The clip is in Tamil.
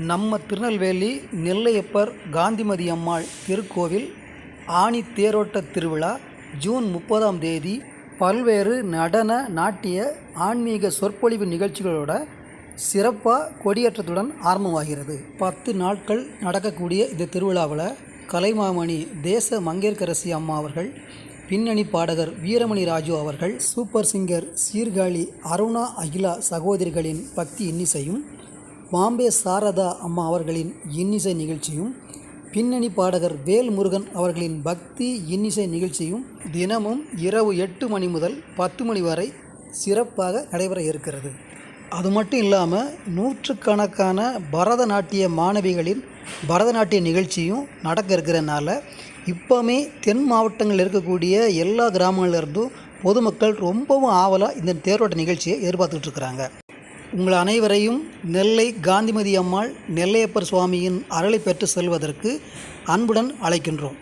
நம்ம திருநெல்வேலி நெல்லையப்பர் காந்திமதி அம்மாள் திருக்கோவில் ஆனி தேரோட்ட திருவிழா ஜூன் 30ஆம் தேதி பல்வேறு நடன நாட்டிய ஆன்மீக சொற்பொழிவு நிகழ்ச்சிகளோட சிறப்பாக கொடியேற்றத்துடன் ஆரம்பமாகிறது. 10 நாட்கள் நடக்கக்கூடிய இந்த திருவிழாவில் கலைமாமணி தேச மங்கையர்க்கரசி அம்மா அவர்கள், பின்னணி பாடகர் வீரமணி ராஜு அவர்கள், சூப்பர் சிங்கர் சீர்காழி அருணா அகிலா சகோதரிகளின் பக்தி இன்னிசையும், பாம்பே சாரதா அம்மா அவர்களின் இன்னிசை நிகழ்ச்சியும், பின்னணி பாடகர் வேல்முருகன் அவர்களின் பக்தி இன்னிசை நிகழ்ச்சியும் தினமும் இரவு 8 மணி முதல் 10 மணி வரை சிறப்பாக நடைபெற இருக்கிறது. அது மட்டும் இல்லாமல் நூற்றுக்கணக்கான பரதநாட்டிய மாணவிகளின் பரதநாட்டிய நிகழ்ச்சியும் நடக்க இருக்கிறதுனால இப்போவுமே தென் மாவட்டங்களில் இருக்கக்கூடிய எல்லா கிராமங்களிலிருந்தும் பொதுமக்கள் ரொம்பவும் ஆவலாக இந்த தேரோட்ட நிகழ்ச்சியை எதிர்பார்த்துக்கிட்டு இருக்கிறாங்க. உங்கள் அனைவரையும் நெல்லை காந்திமதி அம்மாள் நெல்லையப்பர் சுவாமியின் அருளை பெற்று செல்வதற்கு அன்புடன் அழைக்கின்றோம்.